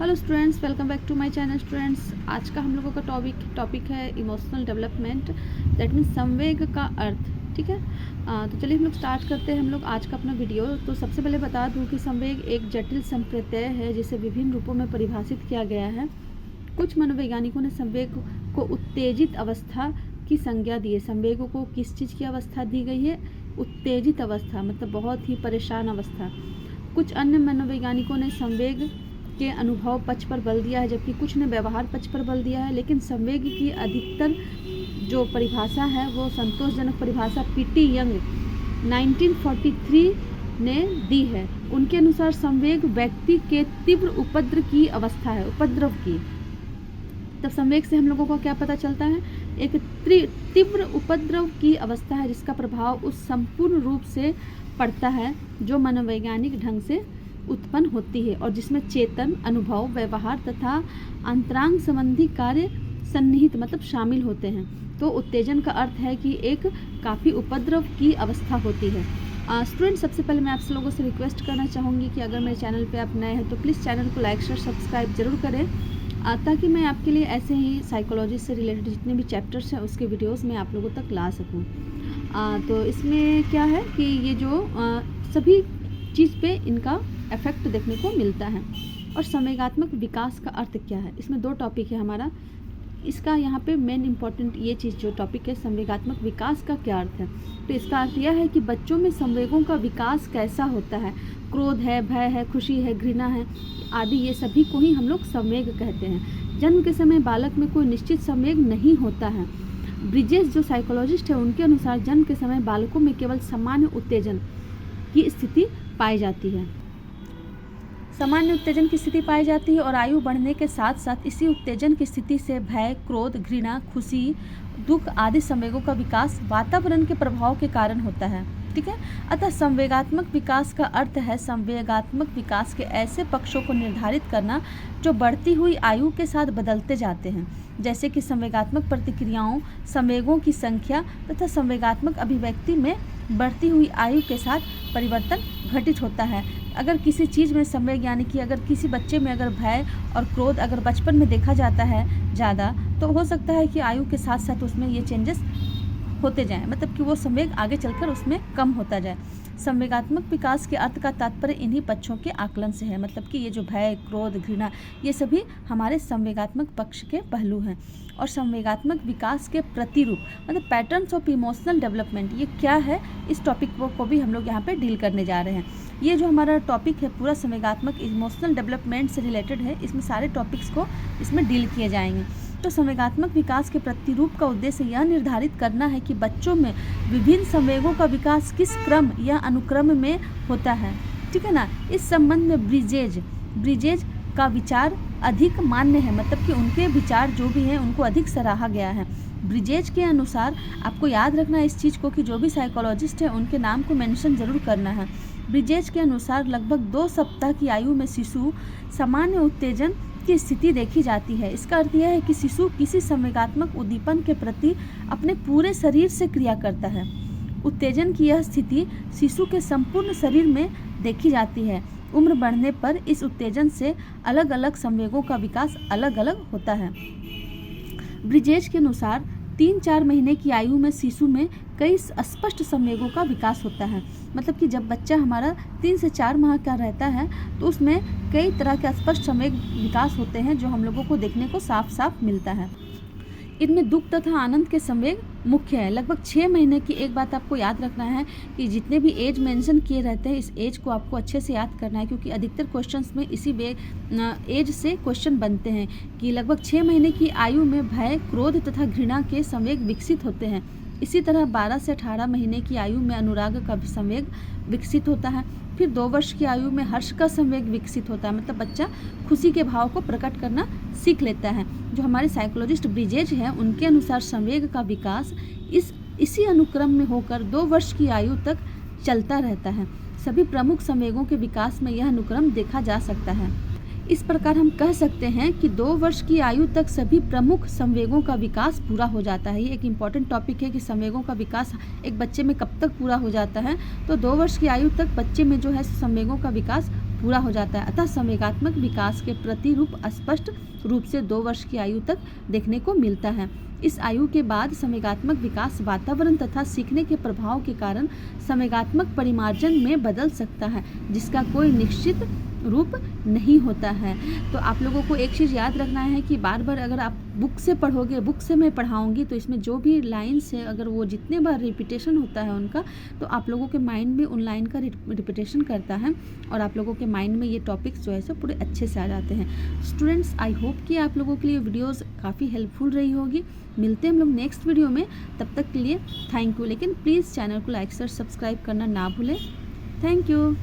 Hello students, welcome back to my channel. Students, आज का हम लोगों का टॉपिक है इमोशनल डेवलपमेंट, दैट मीन्स संवेग का अर्थ। ठीक है, तो चलिए हम लोग स्टार्ट करते हैं हम लोग आज का अपना वीडियो। तो सबसे पहले बता दूं कि संवेग एक जटिल संप्रत्यय है जिसे विभिन्न रूपों में परिभाषित किया गया है। कुछ मनोवैज्ञानिकों ने संवेग को उत्तेजित अवस्था की संज्ञा दी है। संवेगों को किस चीज़ की अवस्था दी गई है? उत्तेजित अवस्था, मतलब बहुत ही परेशान अवस्था। कुछ अन्य मनोवैज्ञानिकों ने संवेग के अनुभव पक्ष पर बल दिया है, जबकि कुछ ने व्यवहार पक्ष पर बल दिया है। लेकिन संवेग की अधिकतर जो परिभाषा है वो संतोषजनक परिभाषा पीटी यंग 1943 ने दी है। उनके अनुसार संवेग व्यक्ति के तीव्र उपद्रव की अवस्था है, उपद्रव की। तब संवेग से हम लोगों को क्या पता चलता है? एक तीव्र उपद्रव की अवस्था है जिसका प्रभाव उस संपूर्ण रूप से पड़ता है जो मनोवैज्ञानिक ढंग से उत्पन्न होती है और जिसमें चेतन, अनुभव, व्यवहार तथा अंतरांग संबंधी कार्य सन्निहित मतलब शामिल होते हैं। तो उत्तेजन का अर्थ है कि एक काफ़ी उपद्रव की अवस्था होती है। स्टूडेंट, सबसे पहले मैं आप लोगों से रिक्वेस्ट करना चाहूँगी कि अगर मेरे चैनल पे आप नए हैं तो प्लीज़ चैनल को लाइक, शेयर, सब्सक्राइब जरूर करें, ताकि मैं आपके लिए ऐसे ही साइकोलॉजी से रिलेटेड जितने भी चैप्टर्स हैं उसके वीडियोज़ मैं आप लोगों तक ला सकूँ। तो इसमें क्या है कि ये जो सभी चीज़ पे इनका इफेक्ट देखने को मिलता है। और संवेगात्मक विकास का अर्थ क्या है? इसमें दो टॉपिक है हमारा। इसका यहाँ पे मेन इम्पॉर्टेंट ये चीज़ जो टॉपिक है, संवेगात्मक विकास का क्या अर्थ है? तो इसका अर्थ यह है कि बच्चों में संवेगों का विकास कैसा होता है। क्रोध है, भय है, खुशी है, घृणा है आदि, ये सभी को ही हम लोग संवेग कहते हैं। जन्म के समय बालक में कोई निश्चित संवेग नहीं होता है। ब्रिजेस जो साइकोलॉजिस्ट है उनके अनुसार जन्म के समय बालकों में केवल सामान्य उत्तेजन की स्थिति पाई जाती है। सामान्य उत्तेजन की स्थिति पाई जाती है और आयु बढ़ने के साथ साथ इसी उत्तेजन की स्थिति से भय, क्रोध, घृणा, खुशी, दुख आदि संवेगों का विकास वातावरण के प्रभाव के कारण होता है। ठीक है, अतः संवेगात्मक विकास का अर्थ है संवेगात्मक विकास के ऐसे पक्षों को निर्धारित करना जो बढ़ती हुई आयु के साथ बदलते जाते हैं, जैसे कि संवेगात्मक प्रतिक्रियाओं, संवेगों की संख्या तथा संवेगात्मक अभिव्यक्ति में बढ़ती हुई आयु के साथ परिवर्तन घटित होता है। अगर किसी चीज़ में संवेग, यानी कि अगर किसी बच्चे में अगर भय और क्रोध अगर बचपन में देखा जाता है ज़्यादा, तो हो सकता है कि आयु के साथ साथ उसमें ये चेंजेस होते जाएं, मतलब कि वो संवेग आगे चलकर उसमें कम होता जाए। संवेगात्मक विकास के अर्थ का तात्पर्य इन्हीं पक्षों के आकलन से है, मतलब कि ये जो भय, क्रोध, घृणा, ये सभी हमारे संवेगात्मक पक्ष के पहलू हैं। और संवेगात्मक विकास के प्रतिरूप मतलब पैटर्न्स ऑफ इमोशनल डेवलपमेंट, ये क्या है, इस टॉपिक को भी हम लोग यहाँ पे डील करने जा रहे हैं। ये जो हमारा टॉपिक है पूरा संवेगात्मक इमोशनल डेवलपमेंट से रिलेटेड है, इसमें सारे टॉपिक्स को इसमें डील किए जाएंगे। तो संवेगात्मक विकास के प्रतिरूप का उद्देश्य यह निर्धारित करना है कि बच्चों में विभिन्न संवेगों का विकास किस क्रम या अनुक्रम में होता है। ठीक है ना। इस संबंध में ब्रिजेज का विचार अधिक मान्य है, मतलब कि उनके विचार जो भी हैं उनको अधिक सराहा गया है। ब्रिजेज के अनुसार आपको याद रखना है इस चीज़ को कि जो भी साइकोलॉजिस्ट है उनके नाम को मेंशन जरूर करना है। ब्रिजेज के अनुसार लगभग 2 सप्ताह की आयु में शिशु सामान्य उत्तेजन की स्थिति देखी जाती है। इसका अर्थ यह है कि शिशु किसी संवेगात्मक उद्दीपन के प्रति अपने पूरे शरीर से क्रिया करता है। उत्तेजन की यह स्थिति शिशु के संपूर्ण शरीर में देखी जाती है। उम्र बढ़ने पर इस उत्तेजन से अलग अलग संवेगों का विकास अलग अलग होता है। ब्रिजेज के अनुसार 3-4 महीने की आयु में शिशु में कई स्पष्ट संवेगों का विकास होता है, मतलब कि जब बच्चा हमारा 3 से 4 माह का रहता है तो उसमें कई तरह के स्पष्ट संवेग विकास होते हैं जो हम लोगों को देखने को साफ साफ मिलता है। इनमें दुख तथा आनंद के संवेग मुख्य है। लगभग 6 महीने की एक बात आपको याद रखना है कि जितने भी एज मेंशन किए रहते हैं इस एज को आपको अच्छे से याद करना है, क्योंकि अधिकतर क्वेश्चंस में इसी एज से क्वेश्चन बनते हैं कि लगभग 6 महीने की आयु में भय, क्रोध तथा घृणा के संवेग विकसित होते हैं। इसी तरह 12 से 18 महीने की आयु में अनुराग का संवेग विकसित होता है। फिर 2 वर्ष की आयु में हर्ष का संवेग विकसित होता है, मतलब बच्चा खुशी के भाव को प्रकट करना सीख लेता है। जो हमारे साइकोलॉजिस्ट ब्रिजेज हैं उनके अनुसार संवेग का विकास इसी अनुक्रम में होकर 2 वर्ष की आयु तक चलता रहता है। सभी प्रमुख संवेगों के विकास में यह अनुक्रम देखा जा सकता है। इस प्रकार हम कह सकते हैं कि 2 वर्ष की आयु तक सभी प्रमुख संवेगों का विकास पूरा हो जाता है। ये एक इम्पॉर्टेंट टॉपिक है कि संवेगों का विकास एक बच्चे में कब तक पूरा हो जाता है। तो 2 वर्ष की आयु तक बच्चे में जो है संवेगों का विकास पूरा हो जाता है। अतः संवेगात्मक विकास के प्रतिरूप स्पष्ट रूप से 2 वर्ष की आयु तक देखने को मिलता है। इस आयु के बाद संवेगात्मक विकास वातावरण तथा सीखने के प्रभाव के कारण संवेगात्मक परिमार्जन में बदल सकता है, जिसका कोई निश्चित रूप नहीं होता है। तो आप लोगों को एक चीज़ याद रखना है कि बार बार अगर आप बुक से पढ़ोगे, बुक से मैं पढ़ाऊँगी, तो इसमें जो भी लाइन्स है अगर वो जितने बार रिपीटेशन होता है उनका, तो आप लोगों के माइंड में उन लाइन का रिपीटेशन करता है और आप लोगों के माइंड में ये टॉपिक्स जो है सो पूरे अच्छे से आ जाते हैं। स्टूडेंट्स, आई होप कि आप लोगों के लिए वीडियोज़ काफ़ी हेल्पफुल रही होगी। मिलते हैं हम लोग नेक्स्ट वीडियो में, तब तक के लिए थैंक यू। लेकिन प्लीज़ चैनल को लाइक और सब्सक्राइब करना ना भूलें। Thank you.